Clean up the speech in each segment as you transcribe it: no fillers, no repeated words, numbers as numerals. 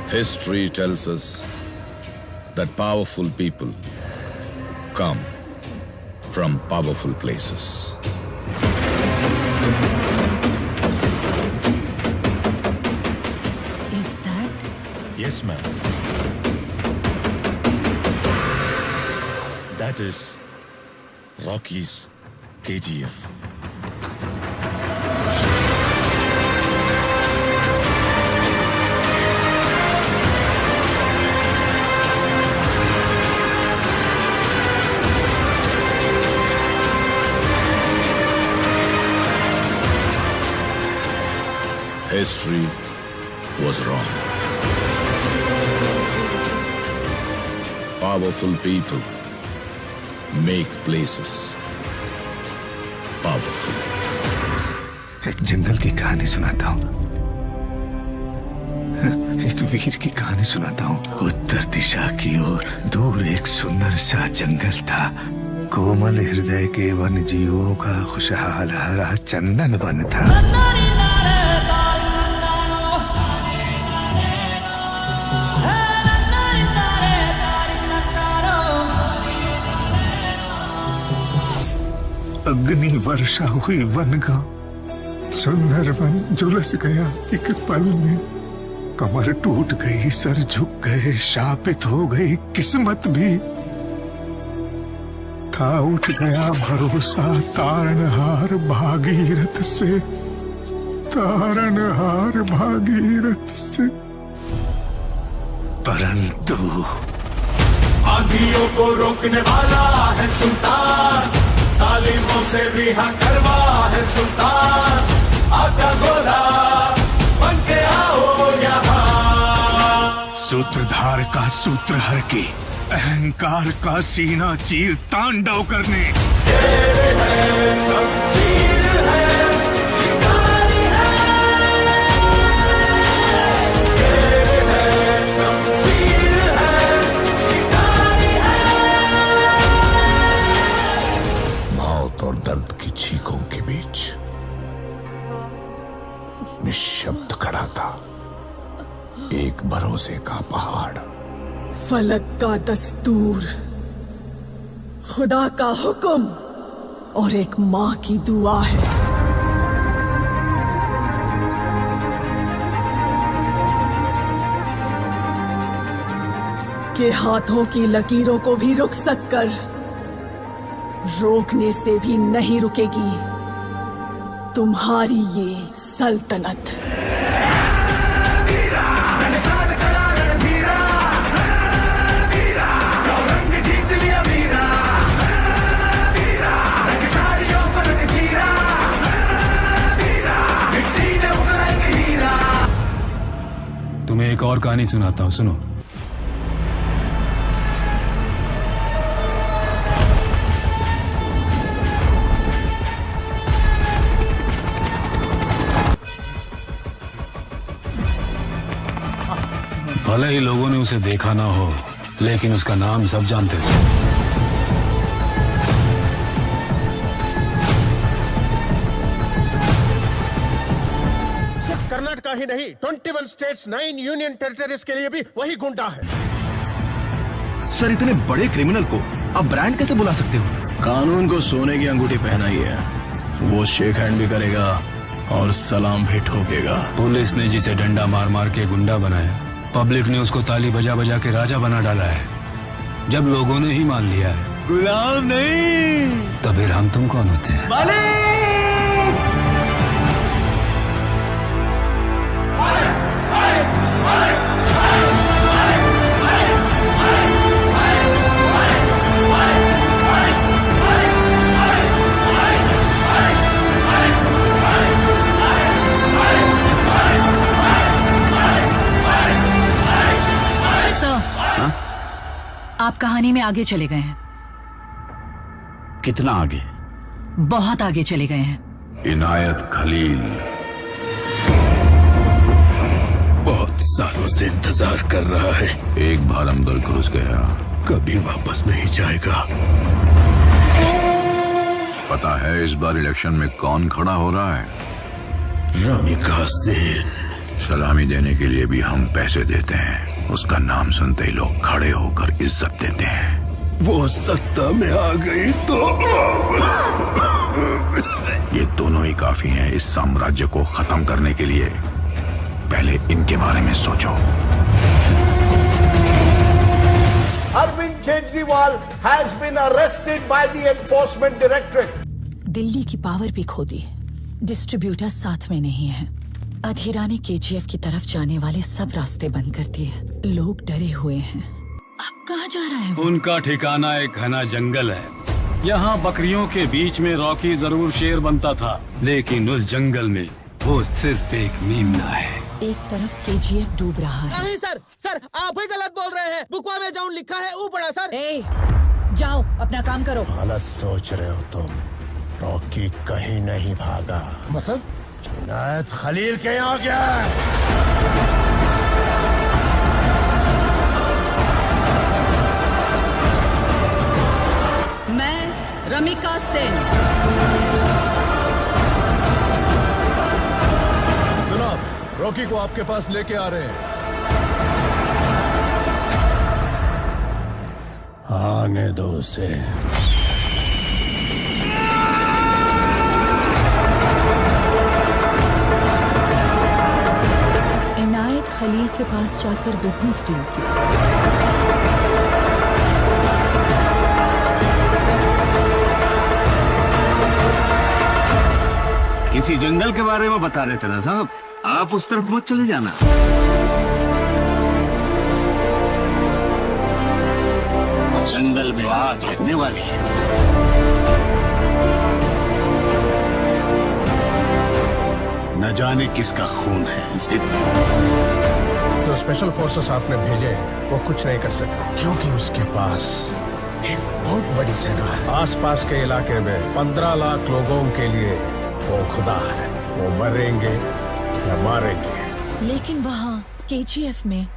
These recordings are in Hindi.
History tells us that powerful people come from powerful places. Is that? Yes, ma'am. That is Rocky's KGF. History was wrong. Powerful people make places powerful. एक जंगल की कहानी सुनाता हूँ। एक वीर की कहानी सुनाता हूँ। उत्तर दिशा की ओर दूर एक सुंदर सा जंगल था। कोमल हृदय के वन जीवों का खुशहाल हरा चंदन वन था। अग्नि वर्षा हुई वन का सुंदर वन झुलस गया एक पल में। कमर टूट गई, सर झुक गए, शापित हो गई किस्मत भी। था उठ गया भरोसा तारनहार भागीरथ से, तारनहार भागीरथ से। परंतु आंधियों को रोकने वाला है सुल्तान, सालिमों से रिहा करवा है सुल्तान। आका गोला बन के आओ यहाँ। सूत्रधार का सूत्र हर के, अहंकार का सीना चीर तांडव करने। शेर है शमशीर है शिकारी है, शेर है शमशीर है शिकारी है। मौत और दर्द की चीखों के बीच निशब्द खड़ा था एक भरोसे का पहाड़। फलक का दस्तूर, खुदा का हुक्म और एक माँ की दुआ है। के हाथों की लकीरों को भी रुखसत कर, रोकने से भी नहीं रुकेगी तुम्हारी ये सल्तनत। तुम्हें एक और कहानी सुनाता हूँ, सुनो। भले ही लोगों ने उसे देखा ना हो, लेकिन उसका नाम सब जानते थे। सिर्फ कर्नाटका ही नहीं, 21 स्टेट्स, 9 यूनियन टेरिटरीज के लिए भी वही गुंडा है। सर, इतने बड़े क्रिमिनल को आप ब्रांड कैसे बुला सकते हो? कानून को सोने की अंगूठी पहनाई है, वो शेक हैंड भी करेगा और सलाम भी ठोकेगा। पुलिस ने जिसे डंडा मार मार के गुंडा बनाया, पब्लिक ने उसको ताली बजा बजा के राजा बना डाला है। जब लोगों ने ही मान लिया है गुलाम नहीं, तो फिर हम तुम कौन होते हैं? आप कहानी में आगे चले गए हैं। कितना आगे? बहुत आगे चले गए हैं। इनायत खलील बहुत सालों से इंतजार कर रहा है। एक बार अंदर घुस गया, कभी वापस नहीं जाएगा। पता है इस बार इलेक्शन में कौन खड़ा हो रहा है? रमिका सेन। सलामी देने के लिए भी हम पैसे देते हैं। उसका नाम सुनते ही लोग खड़े होकर इज्जत देते हैं। वो सत्ता में आ गई तो ये दोनों ही काफी हैं इस साम्राज्य को खत्म करने के लिए। पहले इनके बारे में सोचो। Arvind Kejriwal has been arrested by the Enforcement Directorate. Delhi की पावर भी खो दी, डिस्ट्रीब्यूटर साथ में नहीं है। अधीरा ने केजीएफ की तरफ जाने वाले सब रास्ते बंद कर दिए। लोग डरे हुए हैं। अब कहाँ जा रहा है वो? उनका ठिकाना एक घना जंगल है। यहाँ बकरियों के बीच में रॉकी जरूर शेर बनता था, लेकिन उस जंगल में वो सिर्फ एक मीमना है। एक तरफ केजीएफ डूब रहा है। नहीं सर, सर आप ही गलत बोल रहे हैं। बुकवा में जाऊन लिखा है ऊपड़ा सर। ए, जाओ अपना काम करो। गलत सोच रहे हो तुम। रॉकी कहीं नहीं भागा। मतलब इनायत खलील के यहाँ गया है। मैं रमिका सेन। जनाब, रॉकी को आपके पास लेके आ रहे हैं। आने दो उसे। इनायत खलील के पास जाकर बिजनेस डील की। किसी जंगल के बारे में बता रहे थे ना साहब, आप उस तरफ मत चले जाना। जंगल में आग लगने वाली है। न जाने किसका खून है। जिद जो स्पेशल फोर्सेस आपने भेजे वो कुछ नहीं कर सकते, क्योंकि उसके पास एक बहुत बड़ी सेना है। आसपास के इलाके में 15 लाख लोगों के लिए वो खुदा है। वो मरेंगे या मारेंगे। लेकिन वहाँ केजीएफ में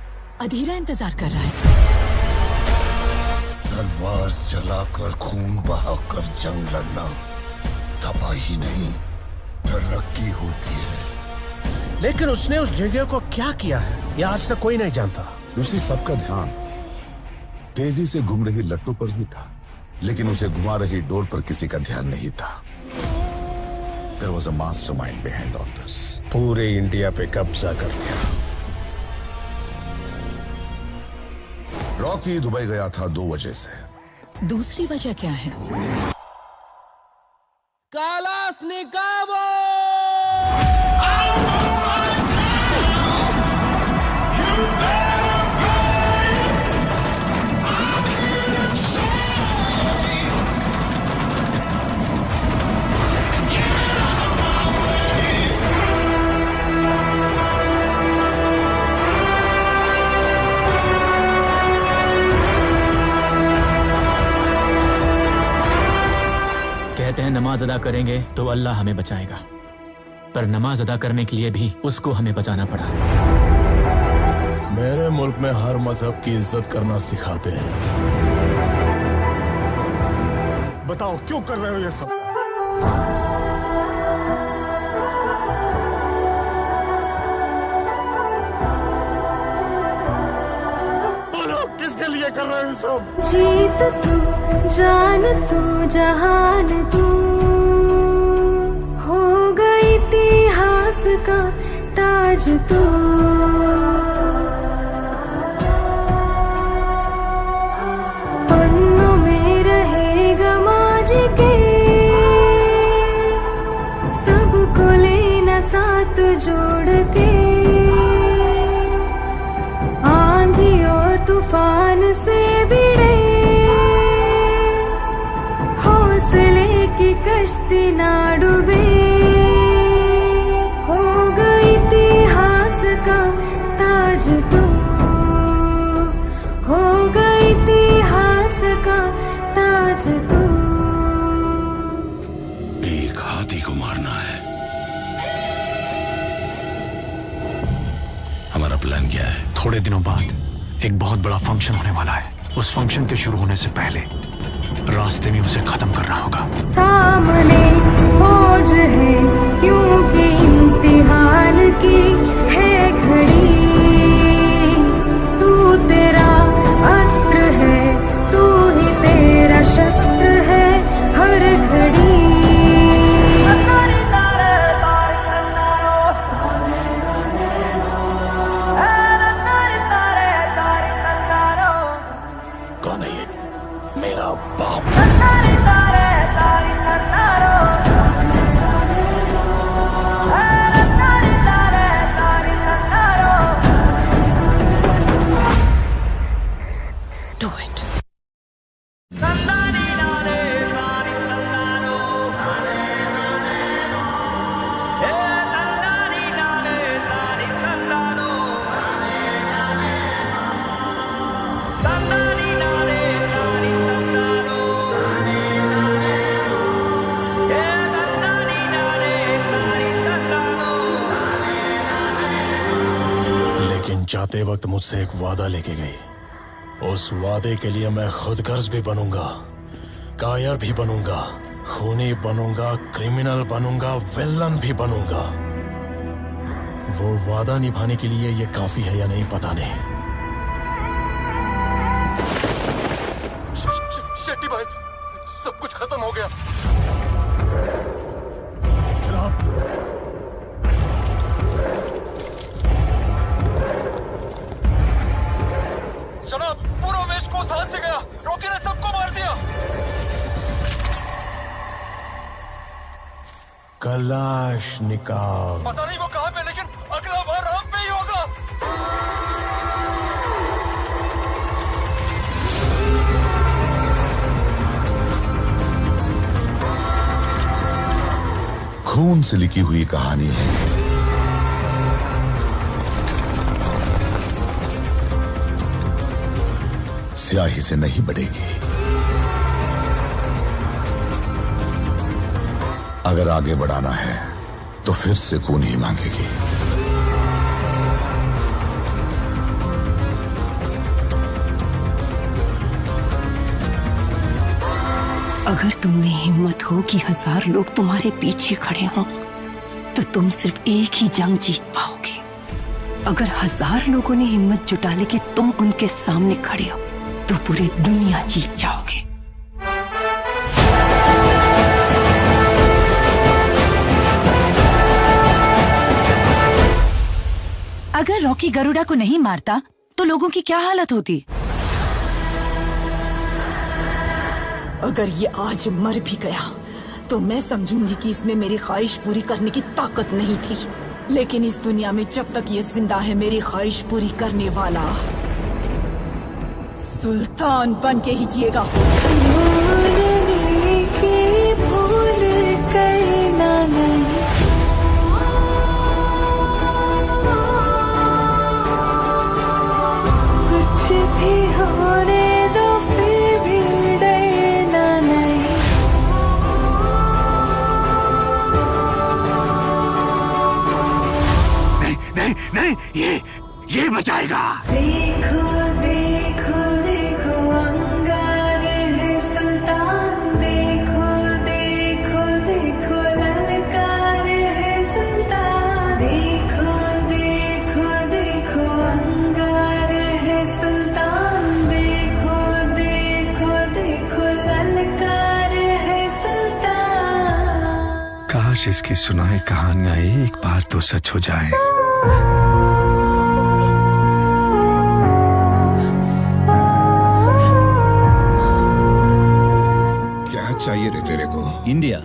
अधीरा इंतजार कर रहा है। तलवार चलाकर खून बहाकर जंग लड़ना तबाही नहीं, तरक्की होती है। लेकिन उसने उस जगह को क्या किया है ये आज तक कोई नहीं जानता। उसी सबका ध्यान तेजी से घूम रही लट्टू पर ही था, लेकिन उसे घुमा रही डोर पर किसी का ध्यान नहीं था। There was a mastermind behind all this. पूरे इंडिया पे कब्जा कर लिया। रॉकी दुबई गया था 2 वजह से। दूसरी वजह क्या है? कालास निकावो। कहते हैं नमाज अदा करेंगे तो अल्लाह हमें बचाएगा, पर नमाज अदा करने के लिए भी उसको हमें बचाना पड़ा। मेरे मुल्क में हर मजहब की इज्जत करना सिखाते हैं। बताओ क्यों कर रहे हो ये सब? बोलो किसके लिए कर रहे हो ये सब? जीत तू, जान तू, जहान तू, हो गई इतिहास का ताज तू। पन्नों में रहेगा माजी के, सबको लेना साथ जोड़ के। आंधी और तूफान से भिड़े हौसले की कश्ती ना डूबे। हो गई इतिहास का ताज तू, हो गई इतिहास का ताज तू। एक हाथी को मारना है। हमारा प्लान क्या है? थोड़े दिनों बाद एक बहुत बड़ा फंक्शन होने वाला है। उस फंक्शन के शुरू होने से पहले रास्ते में उसे खत्म करना होगा। सामने फौज है क्योंकि इम्तिहान की है जाते वक्त मुझसे एक वादा लेके गई। उस वादे के लिए मैं खुद गर्ज भी बनूंगा, कायर भी बनूंगा, खूनी बनूंगा, क्रिमिनल बनूंगा, विलन भी बनूंगा। वो वादा निभाने के लिए ये काफी है या नहीं पता नहीं। शेट्टी भाई, सब कुछ खत्म हो गया। जनाब, जनाब, पूरा वेस्ट कोस्ट हाथ से गया। रॉकी ने सबको मार दिया। कलाशनिकोव। पता नहीं वो कहाँ पे, लेकिन अगला बार हम पे ही होगा। खून से लिखी हुई कहानी है। स्याही से नहीं बढ़ेगी। अगर आगे बढ़ाना है तो फिर से खून ही मांगेगी। अगर तुम में हिम्मत हो कि 1000 लोग तुम्हारे पीछे खड़े हों, तो तुम सिर्फ एक ही जंग जीत पाओगे। अगर 1000 लोगों ने हिम्मत जुटा ली कि तुम उनके सामने खड़े हो, तो पूरी दुनिया जीत जाओगे। अगर रॉकी गरुड़ा को नहीं मारता तो लोगों की क्या हालत होती? अगर ये आज मर भी गया तो मैं समझूंगी कि इसमें मेरी ख्वाहिश पूरी करने की ताकत नहीं थी। लेकिन इस दुनिया में जब तक ये जिंदा है, मेरी ख्वाहिश पूरी करने वाला सुल्तान बन के ही जिएगा। कुछ भी होने दो, फिर भी डरना नहीं। नहीं नहीं, ये बचाएगा। देखो देखो देखो, अंगार है सुल्तान। देखो देखो देखो, ललकार है सुल्तान। देखो देखो देखो, अंगार है सुल्तान। देखो देखो देखो, ललकार है सुल्तान। काश इसकी सुनाई कहानियां एक बार तो सच हो जाएं। क्या चाहिए रे तेरे को? इंडिया।